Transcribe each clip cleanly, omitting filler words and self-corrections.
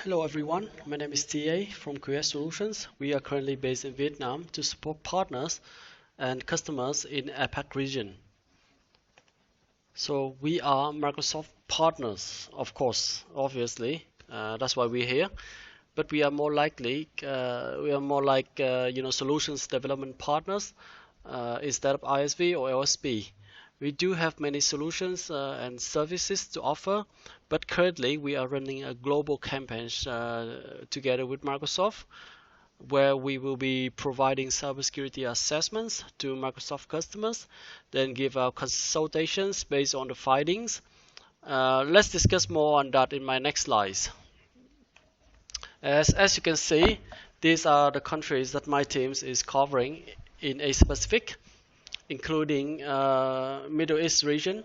Hello everyone, my name is TA from QS Solutions. We are currently based in Vietnam to support partners and customers in APAC region. So we are Microsoft partners, of course, obviously. That's why we're here. But we are more likely, solutions development partners instead of ISV or LSP. We do have many solutions and services to offer, but currently we are running a global campaign together with Microsoft, where we will be providing cybersecurity assessments to Microsoft customers, then give our consultations based on the findings. Let's discuss more on that in my next slides. As you can see, these are the countries that my team is covering in Asia Pacific, including Middle East region.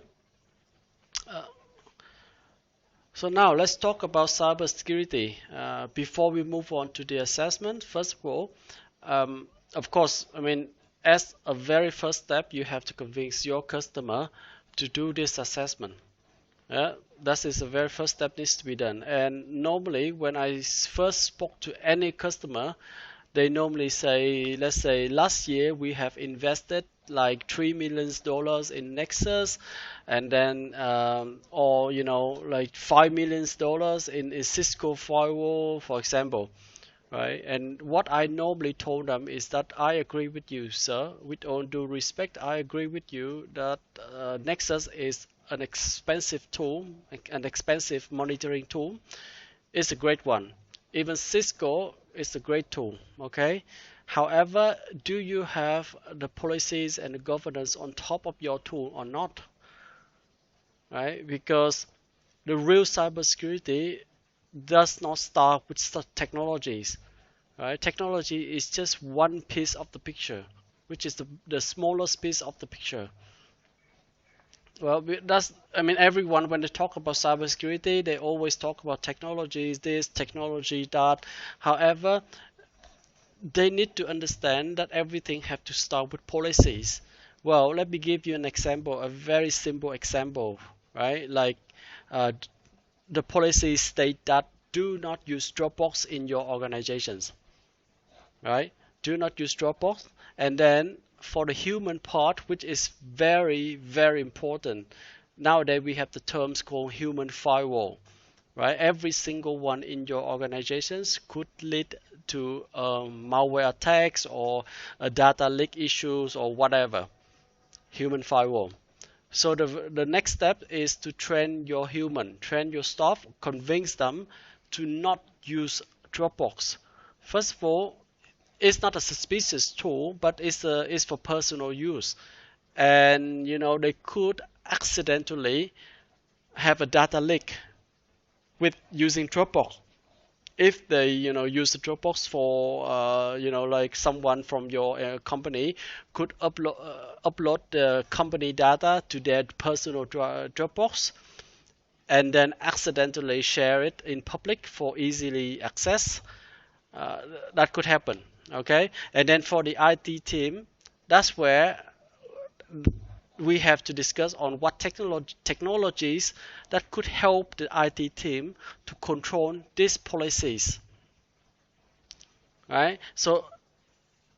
So now let's talk about cybersecurity. Before we move on to the assessment, first of all, of course, as a very first step, you have to convince your customer to do this assessment. That is the very first step needs to be done. And normally, when I first spoke to any customer, they normally say, let's say last year we have invested like $3 million in Nexus, and then or like $5 million in Cisco firewall, for example, right? And what I normally told them is that I agree with you, sir. With all due respect, I agree with you that Nexus is an expensive tool, an expensive monitoring tool. It's a great one. Even Cisco is a great tool, okay? However, do you have the policies and the governance on top of your tool or not? Right? Because the real cybersecurity does not start with technologies. Right? Technology is just one piece of the picture, which is the smallest piece of the picture. Well, everyone, when they talk about cybersecurity, they always talk about technologies, this, technology, that. However, they need to understand that everything has to start with policies. Well, let me give you an example, a very simple example, right? Like the policies state that do not use Dropbox in your organizations, right? Do not use Dropbox. And then for the human part, which is very, very important, nowadays we have the terms called human firewall, right? Every single one in your organizations could lead to malware attacks or data leak issues or whatever. Human firewall. So the next step is to train your staff, convince them to not use Dropbox. First of all, it's not a suspicious tool, but it's for personal use, and they could accidentally have a data leak with using Dropbox. If they use the Dropbox for like someone from your company could upload the company data to their personal Dropbox and then accidentally share it in public for easily access, that could happen. Okay, and then for the IT team, that's where we have to discuss on what technologies that could help the IT team to control these policies. Right? So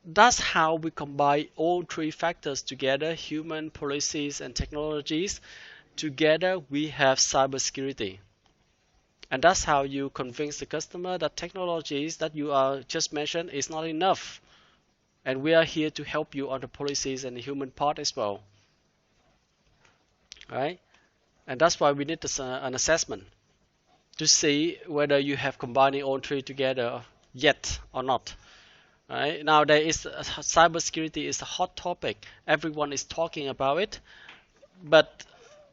that's how we combine all three factors together: human, policies, and technologies. Together, we have cybersecurity. And that's how you convince the customer that technologies that you are just mentioned is not enough. And we are here to help you on the policies and the human part as well. Right? And that's why we need an assessment to see whether you have combining all three together yet or not. Right? Now cybersecurity is a hot topic. Everyone is talking about it, but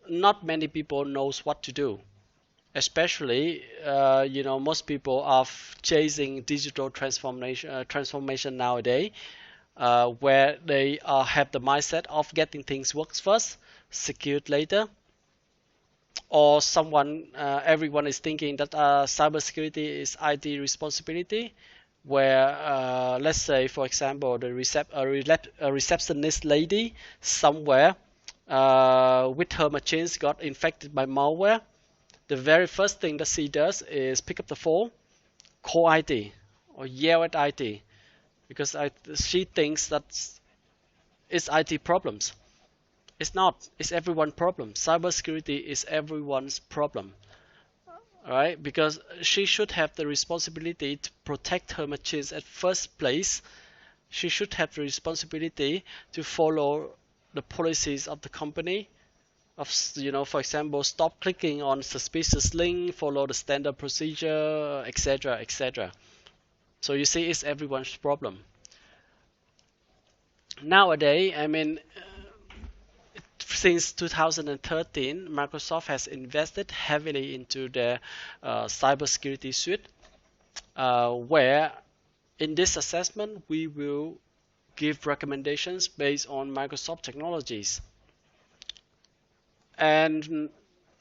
not many people knows what to do. Especially, most people are chasing digital transformation nowadays, where they have the mindset of getting things works first, secured later, or everyone is thinking that cybersecurity is IT responsibility, where let's say, for example, a receptionist lady somewhere with her machines got infected by malware. The very first thing that she does is pick up the phone call IT or yell at IT because she thinks that it's IT problems. It's not. It's everyone's problem. Cybersecurity is everyone's problem. All right, because she should have the responsibility to protect her machines at first place. She should have the responsibility to follow the policies of the company. For example, stop clicking on suspicious link, follow the standard procedure, etc., etc. So you see, it's everyone's problem. Nowadays, I mean, since 2013, Microsoft has invested heavily into their cybersecurity suite, where in this assessment we will give recommendations based on Microsoft technologies. And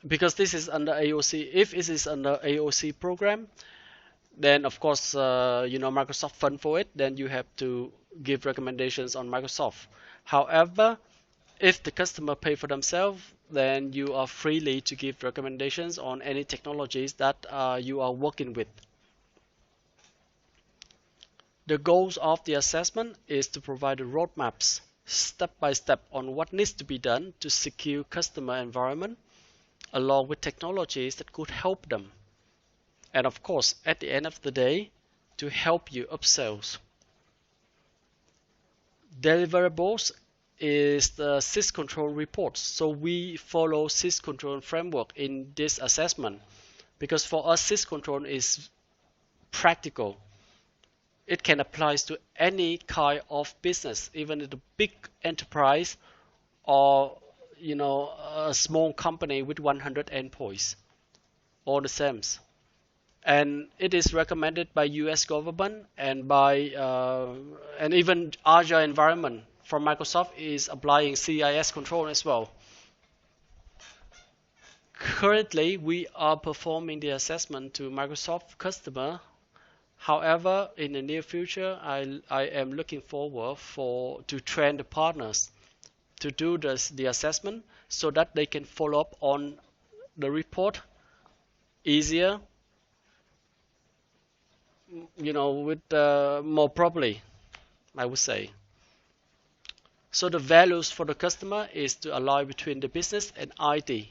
because this is under AOC, if it is under AOC program, then of course Microsoft fund for it, then you have to give recommendations on Microsoft. However, if the customer pay for themselves, then you are freely to give recommendations on any technologies that you are working with. The goals of the assessment is to provide roadmaps step by step on what needs to be done to secure customer environment along with technologies that could help them. And of course, at the end of the day, to help you upsells. Deliverables is the syscontrol reports. So we follow syscontrol framework in this assessment because for us syscontrol is practical. It can apply to any kind of business, even the big enterprise or a small company with 100 endpoints, all the same. And it is recommended by US government and by and even Azure environment from Microsoft is applying CIS control as well. Currently, we are performing the assessment to Microsoft customer. However, in the near future, I am looking forward to train the partners to do the assessment so that they can follow up on the report easier, with more properly, I would say. So the values for the customer is to align between the business and IT,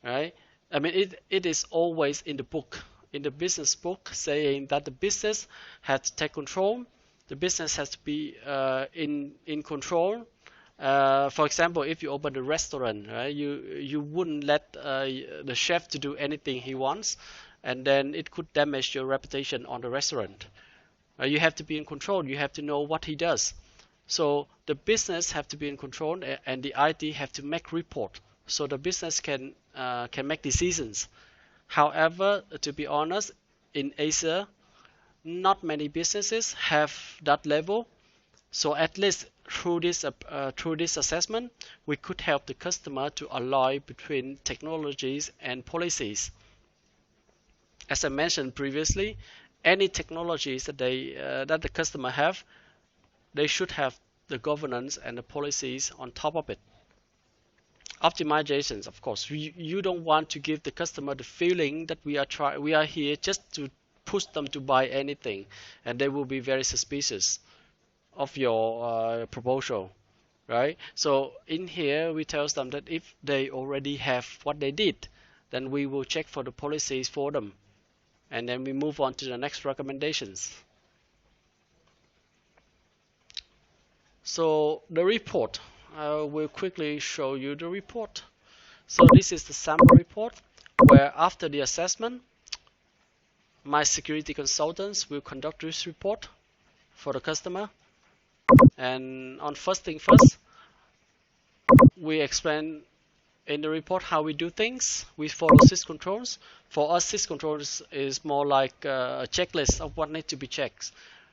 right? I mean, it is always in the book, in the business book, saying that the business has to take control. The business has to be in control. For example, if you open a restaurant, right, you wouldn't let the chef to do anything he wants, and then it could damage your reputation on the restaurant. You have to be in control. You have to know what he does. So the business have to be in control, and the IT have to make report, so the business can make decisions. However, to be honest, in Asia, not many businesses have that level. So at least through this assessment, we could help the customer to align between technologies and policies. As I mentioned previously, any technologies that the customer have, they should have the governance and the policies on top of it. Optimizations, of course, you don't want to give the customer the feeling that we are here just to push them to buy anything, and they will be very suspicious of your proposal, right? So in here we tell them that if they already have what they did, then we will check for the policies for them, and then we move on to the next recommendations. So the report, I will quickly show you the report. So this is the sample report where after the assessment, my security consultants will conduct this report for the customer. And on first thing first, we explain in the report how we do things. We follow syscontrols. For us, syscontrols is more like a checklist of what needs to be checked.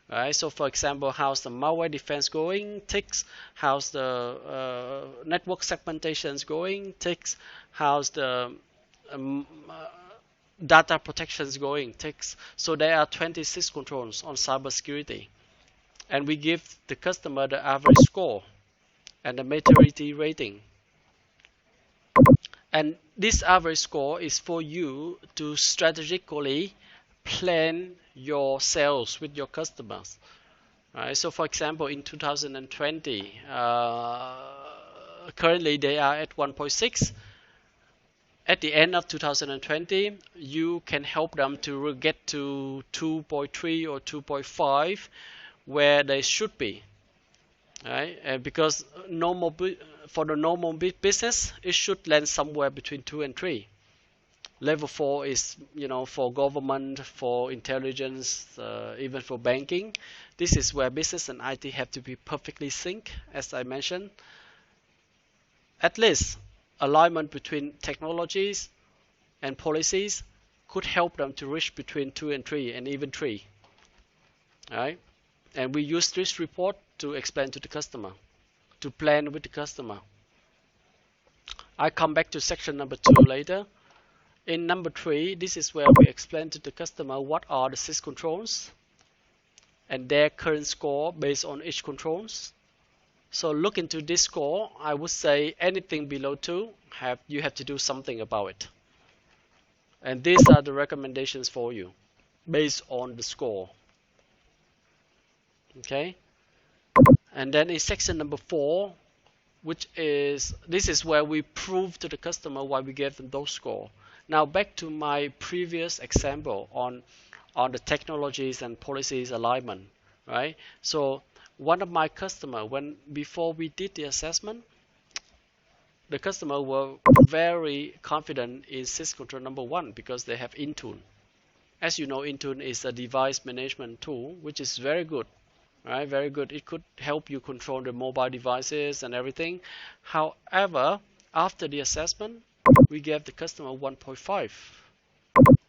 Right? So for example, how's the malware defense going? Ticks. How's the network segmentations going? Ticks. How's the data protections going? Ticks. So there are 26 controls on cybersecurity. And we give the customer the average score and the maturity rating. And this average score is for you to strategically plan your sales with your customers. Right? So for example, in 2020, currently they are at 1.6. At the end of 2020, you can help them to get to 2.3 or 2.5 where they should be. Right? And because for the normal business, it should land somewhere between 2 and 3. Level 4 is, for government, for intelligence, even for banking. This is where business and IT have to be perfectly synced, as I mentioned. At least alignment between technologies and policies could help them to reach between 2 and 3 and even 3. Right? And we use this report to explain to the customer, to plan with the customer. I come back to section number 2 later. In number 3, this is where we explain to the customer what are the 6 controls and their current score based on each controls. So look into this score. I would say anything below 2, you have to do something about it. And these are the recommendations for you based on the score. Okay. And then in section number 4, this is where we prove to the customer why we gave them those scores. Now back to my previous example on the technologies and policies alignment, right? So one of my customer, before we did the assessment, the customer were very confident in SysControl control number 1 because they have Intune. As you know, Intune is a device management tool which is very good. Right, very good. It could help you control the mobile devices and everything. However, after the assessment, we gave the customer 1.5.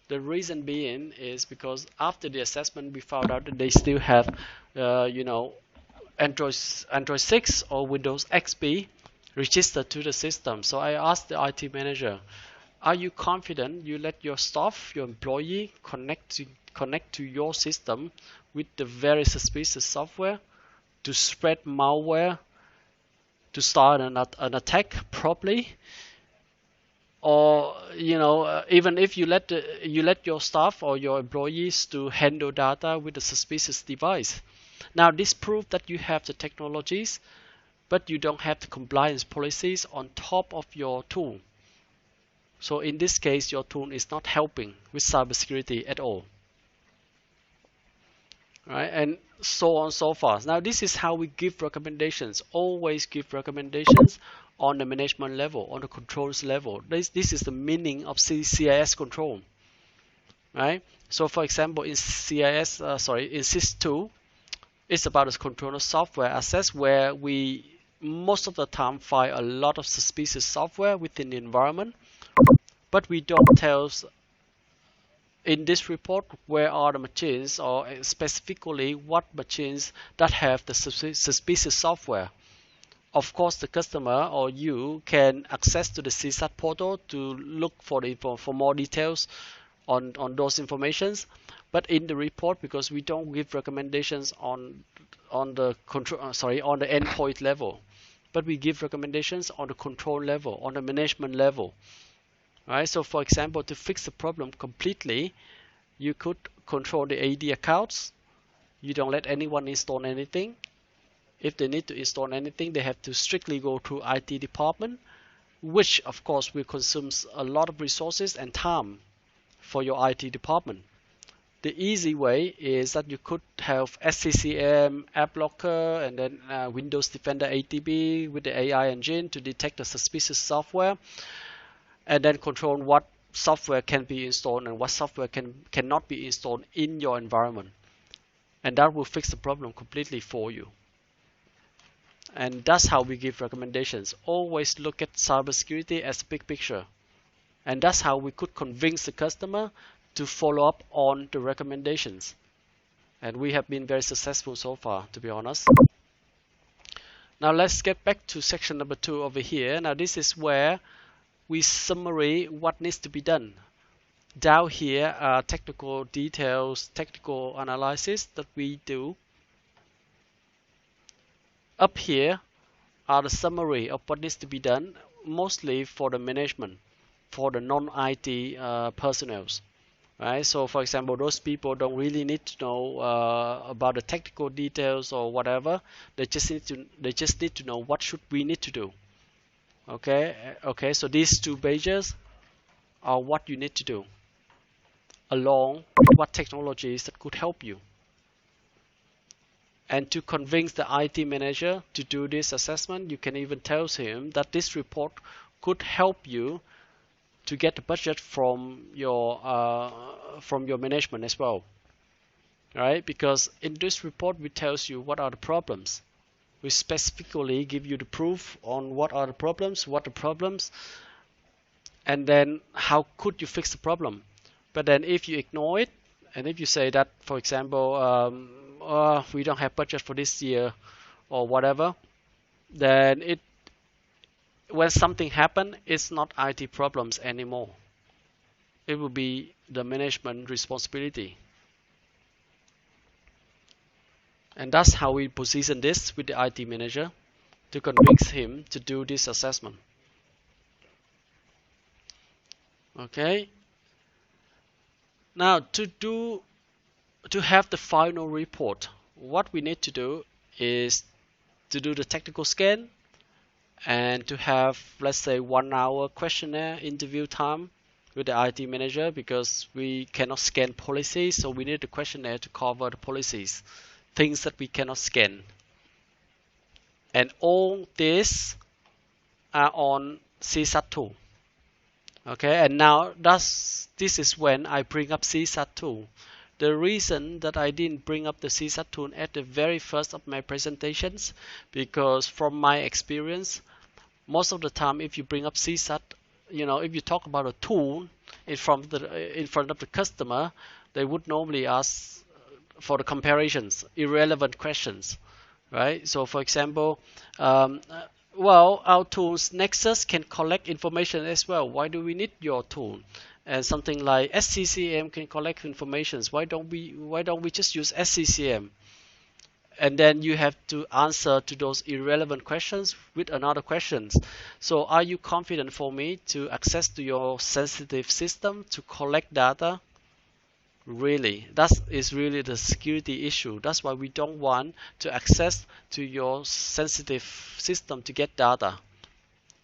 The reason being is because after the assessment, we found out that they still have, Android 6 or Windows XP registered to the system. So I asked the IT manager, are you confident you let your staff, your employee, connect to your system with the very suspicious software to spread malware, to start an attack properly? Or even if you let your staff or your employees to handle data with a suspicious device. Now this proves that you have the technologies, but you don't have the compliance policies on top of your tool. So in this case, your tool is not helping with cybersecurity at all. Right? And so on and so forth. Now this is how we give recommendations. Always give recommendations on the management level, on the controls level. This is the meaning of CIS control. Right? So for example, in SIS2, it's about the controller software access, where we most of the time find a lot of suspicious software within the environment, but we don't tell in this report where are the machines, or specifically what machines that have the suspicious software. Of course, the customer or you can access to the CSAT portal to look for more details on those informations. But in the report, because we don't give recommendations on the endpoint level, but we give recommendations on the control level, on the management level. Right? So for example, to fix the problem completely, you could control the AD accounts. You don't let anyone install anything. If they need to install anything, they have to strictly go through IT department, which of course will consume a lot of resources and time for your IT department. The easy way is that you could have SCCM, App Locker, and then Windows Defender ATB with the AI engine to detect the suspicious software, and then control what software can be installed and what software cannot be installed in your environment. And that will fix the problem completely for you. And that's how we give recommendations. Always look at cybersecurity as a big picture. And that's how we could convince the customer to follow up on the recommendations. And we have been very successful so far, to be honest. Now let's get back to section number 2 over here. Now this is where we summary what needs to be done. Down here are technical details, technical analysis that we do. Up here are the summary of what needs to be done, mostly for the management, for the non-IT personnel. right? So for example, those people don't really need to know about the technical details or whatever. They just need to know what should we need to do. Okay, so these two pages are what you need to do, along with what technologies that could help you. And to convince the IT manager to do this assessment, you can even tell him that this report could help you to get the budget from your management as well, right? Because in this report we tells you what are the problems. We specifically give you the proof on what are the problems, and then how could you fix the problem. But then if you ignore it, and if you say that, for example, we don't have budget for this year or whatever, then when something happen, it's not IT problems anymore. It will be the management responsibility. And that's how we position this with the IT manager to convince him to do this assessment. Okay. Now to have the final report, what we need to do is to do the technical scan and to have, let's say, 1 hour questionnaire interview time with the IT manager, because we cannot scan policies, so we need the questionnaire to cover the policies, things that we cannot scan. And all this are on CSAT tool. Okay, and now this is when I bring up CSAT tool. The reason that I didn't bring up the CSAT tool at the very first of my presentations, because from my experience, most of the time if you bring up CSAT, if you talk about a tool in front of the customer, they would normally ask for the comparisons, irrelevant questions, right? So for example, our tools Nexus can collect information as well. Why do we need your tool? And something like SCCM can collect information. Why don't we just use SCCM? And then you have to answer to those irrelevant questions with another questions. So are you confident for me to access to your sensitive system to collect data? Really, that is really the security issue. That's why we don't want to access to your sensitive system to get data.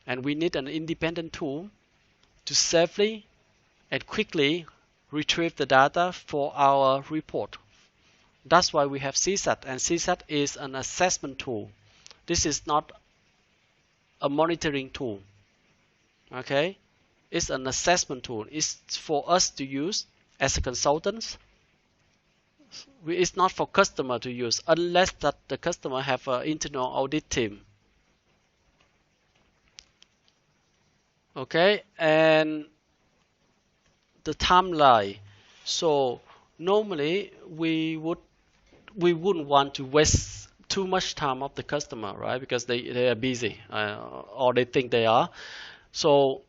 And we need an independent tool to safely and quickly retrieve the data for our report. That's why we have CSAT, and CSAT is an assessment tool. This is not a monitoring tool. Okay, it's an assessment tool. It's for us to use as a consultants. It's not for customer to use unless that the customer have an internal audit team. Okay, and the timeline. So normally we wouldn't want to waste too much time of the customer, right? Because they are busy or they think they are. So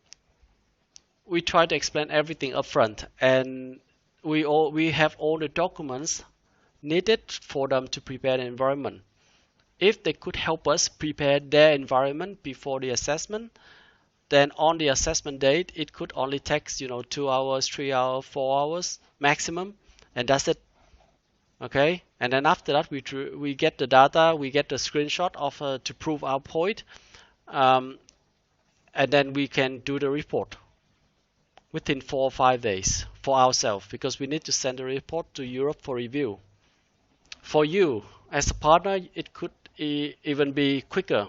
we try to explain everything upfront, and we have all the documents needed for them to prepare the environment. If they could help us prepare their environment before the assessment, then on the assessment date, it could only take 2 hours, 3 hours, 4 hours maximum, and that's it. Okay, and then after that, we get the data, we get the screenshot of to prove our point, and then we can do the report within 4 or 5 days for ourselves, because we need to send the report to Europe for review. For you as a partner, it could even be quicker.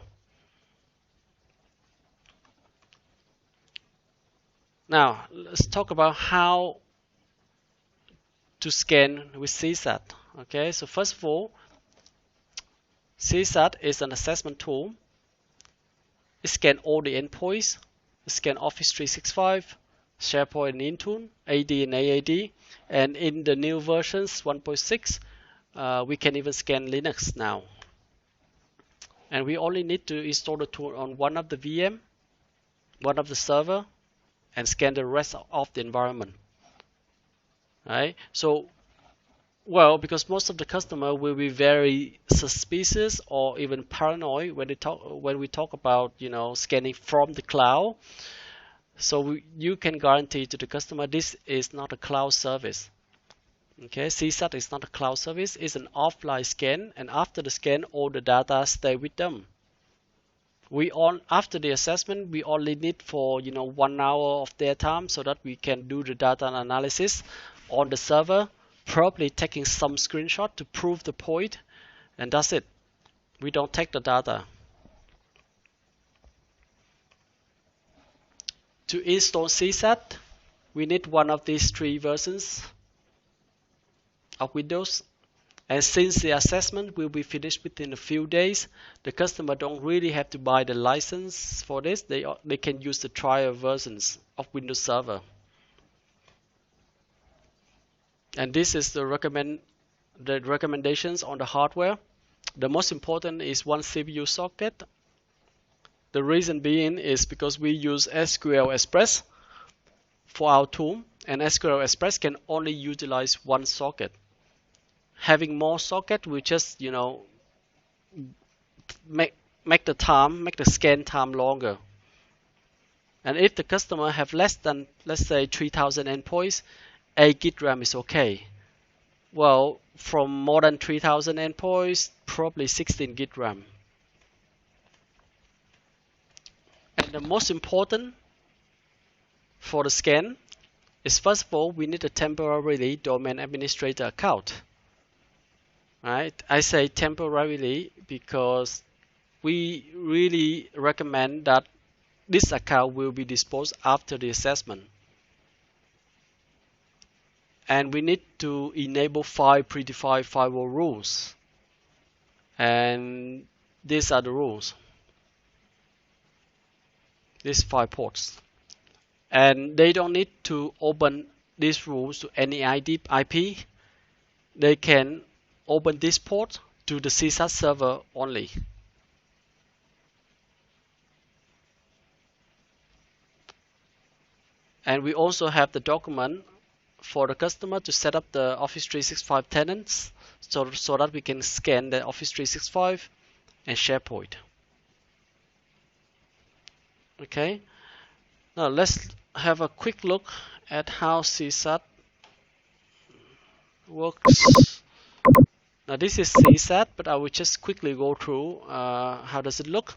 Now let's talk about how to scan with CSAT. Okay, so first of all, CSAT is an assessment tool. It scans all the endpoints. It scans Office 365, SharePoint and Intune, AD and AAD, and in the new versions 1.6, we can even scan Linux now. And we only need to install the tool on one of the VM, one of the server, and scan the rest of the environment. Right? So, because most of the customer will be very suspicious or even paranoid when we talk about scanning from the cloud. So you can guarantee to the customer this is not a cloud service. Okay, CSAT is not a cloud service, it's an offline scan, and after the scan, all the data stay with them. After the assessment, we only need for 1 hour of their time so that we can do the data analysis on the server, probably taking some screenshot to prove the point, and that's it. We don't take the data. To install CSAT, we need one of these 3 versions of Windows. And since the assessment will be finished within a few days, the customer don't really have to buy the license for this. They can use the trial versions of Windows Server. And this is the recommendations on the hardware. The most important is one CPU socket. The reason being is because we use SQL Express for our tool, and SQL Express can only utilize one socket. Having more socket will just make the scan time longer. And if the customer have less than, let's say, 3,000 endpoints, 8 gig RAM is okay. Well, from more than 3,000 endpoints, probably 16 gig RAM. And the most important for the scan is, first of all, we need a temporarily domain administrator account. Right? I say temporarily because we really recommend that this account will be disposed after the assessment. And we need to enable 5 predefined firewall rules. And these are the rules. These 5 ports. And they don't need to open these rules to any IP. They can open this port to the CSAT server only. And we also have the document for the customer to set up the Office 365 tenants so that we can scan the Office 365 and SharePoint. Okay, now let's have a quick look at how CSAT works. Now this is CSAT, but I will just quickly go through how does it look.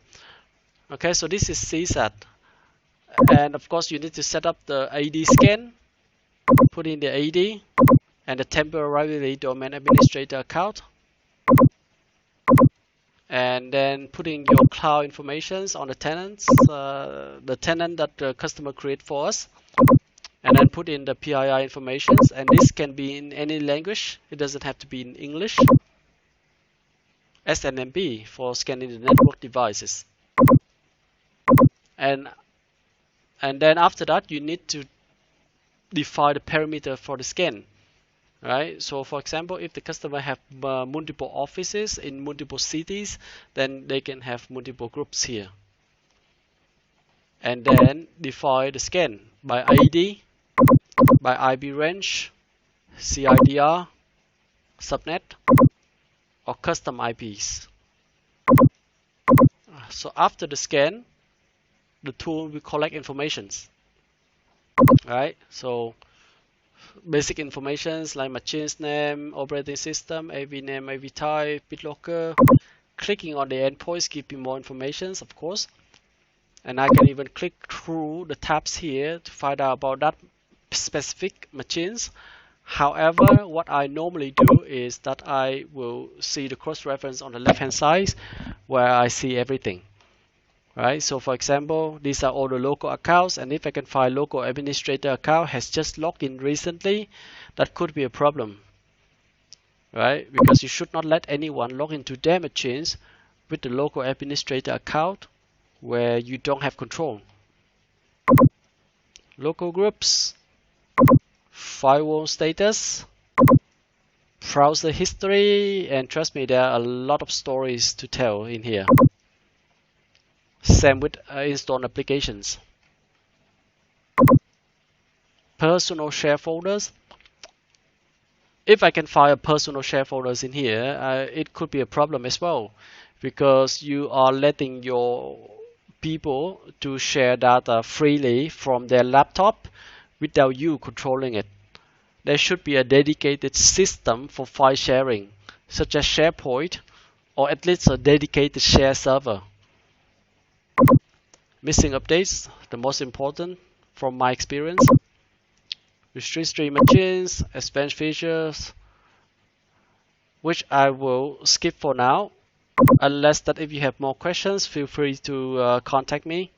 Okay, so this is CSAT, and of course you need to set up the AD scan, put in the AD and the temporarily domain administrator account, and then put in your cloud informations on the tenants, the tenant that the customer create for us, and then put in the PII informations, and this can be in any language. It doesn't have to be in English. SNMP for scanning the network devices. And then after that, you need to define the parameter for the scan. Right? So for example, if the customer have multiple offices in multiple cities, then they can have multiple groups here. And then define the scan by ID, by IP range, CIDR, subnet, or custom IPs. So after the scan, the tool will collect informations. Right? So basic informations like machine's name, operating system, AV name, AV type, BitLocker. Clicking on the endpoints gives me more information, of course. And I can even click through the tabs here to find out about that specific machines. However, what I normally do is that I will see the cross-reference on the left-hand side where I see everything. Right? So for example, these are all the local accounts, and if I can find local administrator account has just logged in recently, that could be a problem. Right? Because you should not let anyone log into their machines with the local administrator account where you don't have control. Local groups, firewall status, browser history, and trust me, there are a lot of stories to tell in here. Same with installed applications. Personal share folders. If I can find a personal share folders in here, it could be a problem as well, because you are letting your people to share data freely from their laptop without you controlling it. There should be a dedicated system for file sharing, such as SharePoint, or at least a dedicated share server. Missing updates, the most important from my experience. Registry machines, advanced features, which I will skip for now. Unless that if you have more questions, feel free to contact me.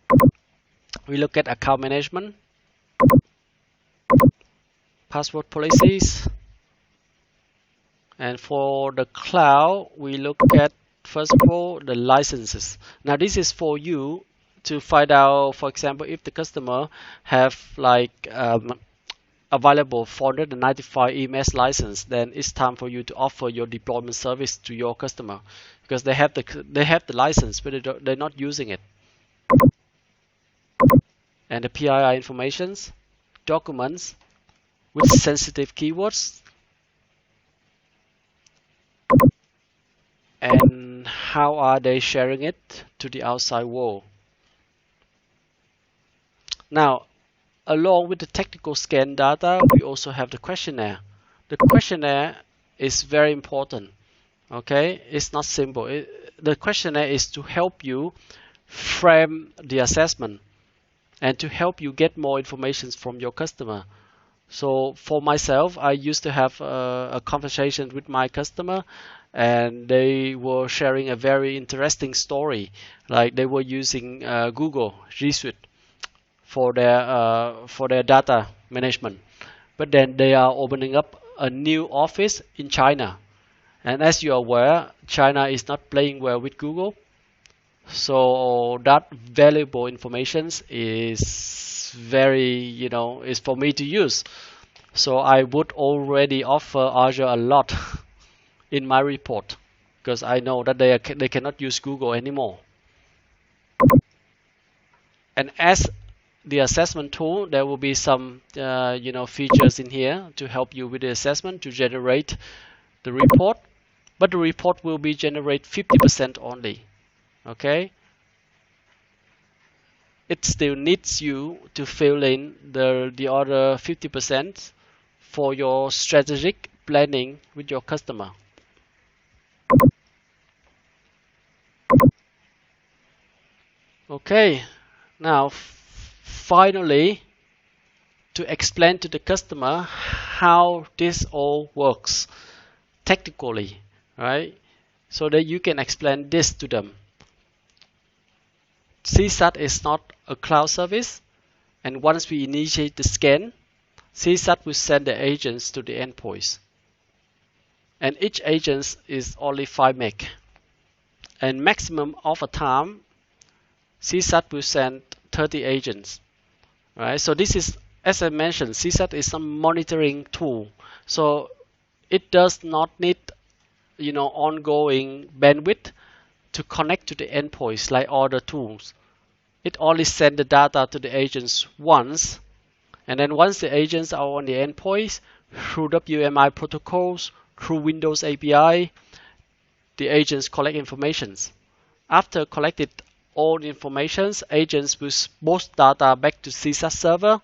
We look at account management, password policies, and for the cloud, we look at first of all the licenses. Now this is for you to find out, for example, if the customer have like available 495 EMS license, then it's time for you to offer your deployment service to your customer, because they have the license, but they're not using it. And the PII informations, documents with sensitive keywords, and how are they sharing it to the outside world. Now, along with the technical scan data, we also have the questionnaire. The questionnaire is very important. Okay, it's not simple. The questionnaire is to help you frame the assessment and to help you get more information from your customer. So for myself, I used to have a conversation with my customer, and they were sharing a very interesting story. Like they were using Google G Suite for their data management, but then they are opening up a new office in China. And as you are aware, China is not playing well with Google. So that valuable information is very, is for me to use. So I would already offer Azure a lot in my report, because I know that they cannot use Google anymore. And as the assessment tool, there will be some features in here to help you with the assessment to generate the report. But the report will be generate 50% only. Okay, it still needs you to fill in the other 50% for your strategic planning with your customer. Okay, now finally, to explain to the customer how this all works technically, right? So that you can explain this to them. CSAT is not a cloud service, and once we initiate the scan, CSAT will send the agents to the endpoints. And each agent is only 5 meg. And maximum of a time, CSAT will send 30 agents. Right? So this is, as I mentioned, CSAT is a monitoring tool. So it does not need ongoing bandwidth to connect to the endpoints like other tools. It only sends the data to the agents once, and then once the agents are on the endpoints, through WMI protocols, through Windows API, the agents collect informations. After collected all the informations, agents will post data back to CSAT server,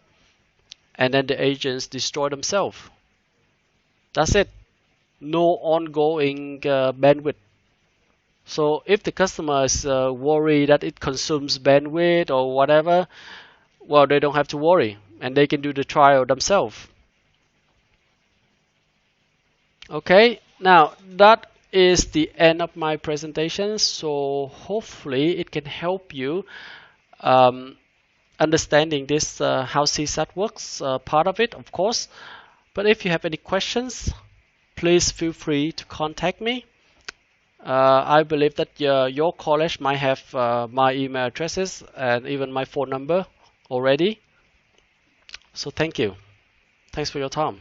and then the agents destroy themselves. That's it. No ongoing bandwidth. So if the customer is worried that it consumes bandwidth or whatever, well, they don't have to worry, and they can do the trial themselves. Okay, now that is the end of my presentation. So hopefully it can help you understanding this how CSAT works, part of it, of course. But if you have any questions, please feel free to contact me. I believe that your college might have my email addresses and even my phone number already. So thank you. Thanks for your time.